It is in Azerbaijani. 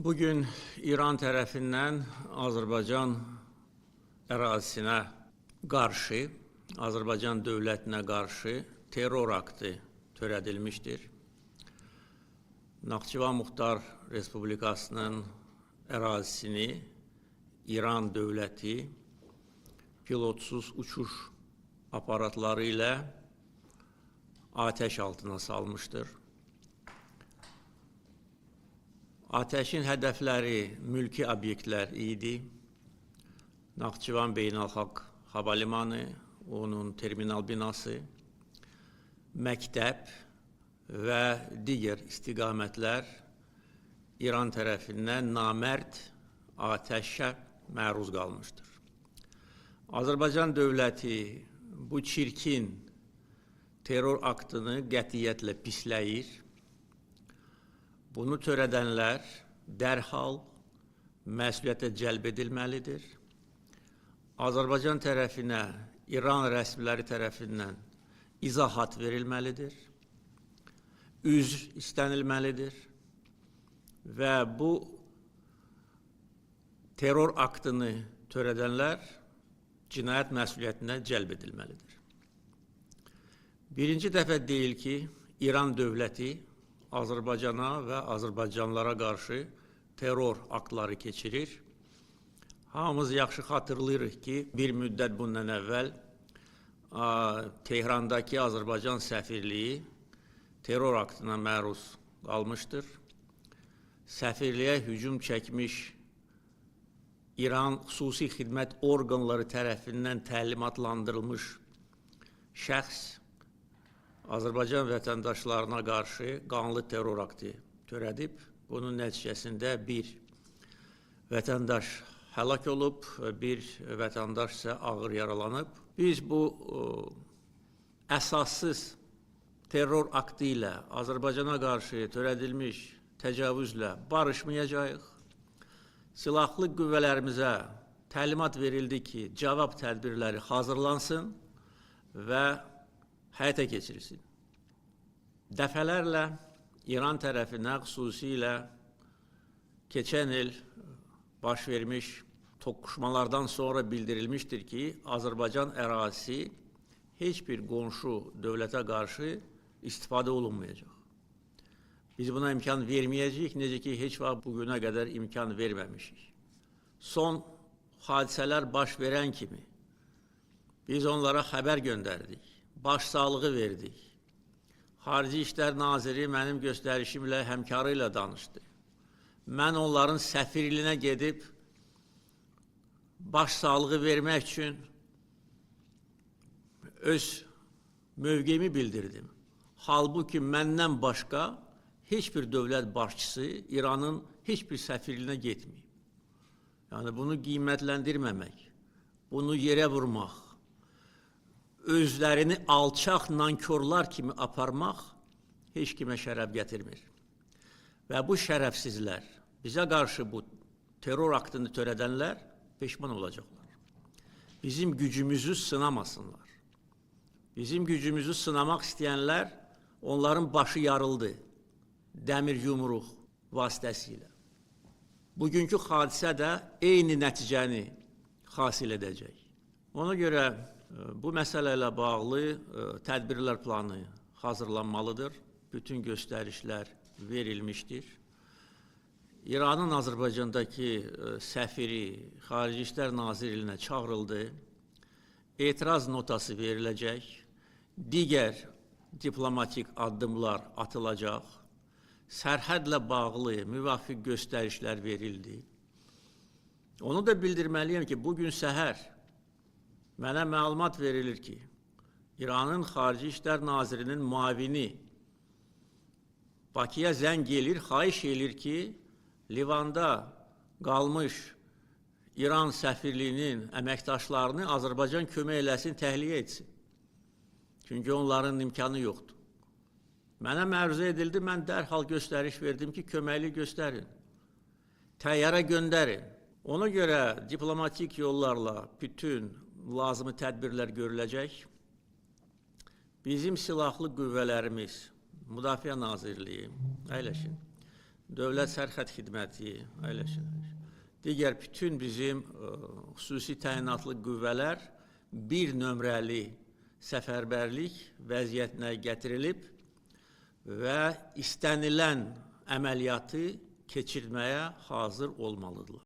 Bugün İran tərəfindən Azərbaycan ərazisinə qarşı, Azərbaycan dövlətinə qarşı terror aktı törədilmişdir. Naxçıvan Muxtar Respublikasının ərazisini İran dövləti pilotsuz uçuş aparatları ilə atəş altına salmışdır. Ateşin hədəfləri mülki obyektlər idi. Naxçıvan Beynəlxalq Hava Limanı, onun terminal binası, məktəb və digər istiqamətlər İran tərəfindən namərd atəşə məruz qalmışdır. Azərbaycan dövləti bu çirkin terror aktını qətiyyətlə pisləyir. Bunu törədənlər dərhal məsuliyyətə cəlb edilməlidir. Azərbaycan tərəfinə İran rəsmiləri tərəfindən izahat verilməlidir. Üzr istənilməlidir və bu terror aktını törədənlər cinayət məsuliyyətinə cəlb edilməlidir. Birinci dəfə deyil ki, İran dövləti Azərbaycana və Azərbaycanlılara qarşı terror aktları keçirir. Hamımız yaxşı xatırlayırıq ki, bir müddət bundan əvvəl Tehrandakı Azərbaycan səfirliyi terror aktına məruz qalmışdır. Səfirliyə hücum çəkmiş İran xüsusi xidmət orqanları tərəfindən təlimatlandırılmış şəxs Azərbaycan vətəndaşlarına qarşı qanlı terror aktı törədib. Bunun nəticəsində bir vətəndaş həlak olub, bir vətəndaş isə ağır yaralanıb. Biz bu əsassız terror aktı ilə Azərbaycana qarşı törədilmiş təcavüzlə barışmayacağıq. Silahlı qüvvələrimizə təlimat verildi ki, cavab tədbirləri hazırlansın və həyata keçirilsin. Dəfələrlə İran tərəfinə xüsusilə keçən il baş vermiş toqquşmalardan sonra bildirilmişdir ki, Azərbaycan ərazisi heç bir qonşu dövlətə qarşı istifadə olunmayacaq. Biz buna imkan verməyəcəyik, necə ki, heç vaxt bugünə qədər imkan verməmişik. Son hadisələr baş verən kimi biz onlara xəbər göndərdik, başsağlığı verdik. Xarici İşlər Naziri mənim göstərişimlə, həmkarı ilə danışdı. Mən onların səfirliyinə gedib başsağlığı vermək üçün öz mövqeyimi bildirdim. Halbuki məndən başqa heç bir dövlət başçısı İranın heç bir səfirliyinə getməyib. Yəni bunu qiymətləndirməmək, bunu yerə vurmaq, özlərini alçaq nankorlar kimi aparmaq heç kimə şərəf gətirmir. Və bu şərəfsizlər, bizə qarşı bu terror aktını törədənlər peşman olacaqlar. Bizim gücümüzü sınamasınlar. Bizim gücümüzü sınamaq istəyənlər, onların başı yarıldı dəmir yumruq vasitəsilə. Bugünkü hadisə də eyni nəticəni hasil edəcək. Ona görə bu məsələ ilə bağlı tədbirlər planı hazırlanmalıdır. Bütün göstərişlər verilmişdir. İranın Azərbaycandakı səfiri Xarici İşlər Nazirliyinə çağırıldı. Etiraz notası veriləcək. Digər diplomatik addımlar atılacaq. Sərhədlə bağlı müvafiq göstərişlər verildi. Onu da bildirməliyəm ki, bugün səhər mənə məlumat verilir ki, İranın Xarici İşlər Nazirinin müavini Bakıya zəng edir, xahiş edir ki, Livanda qalmış İran səfirliyinin əməkdaşlarını Azərbaycan kömək eləsin, təxliyə etsin. Çünki onların imkanı yoxdur. Mənə məruzə edildi, mən dərhal göstəriş verdim ki, köməkli göstərin, təyyarə göndərin. Ona görə diplomatik yollarla bütün lazımi tədbirlər görüləcək. Bizim silahlı qüvvələrimiz, Müdafiə Nazirliyi, əyləşin, Dövlət Sərhəd Xidməti, digər bütün bizim xüsusi təyinatlı qüvvələr bir nömrəli səfərbərlik vəziyyətinə gətirilib və istənilən əməliyyatı keçirməyə hazır olmalıdırlar.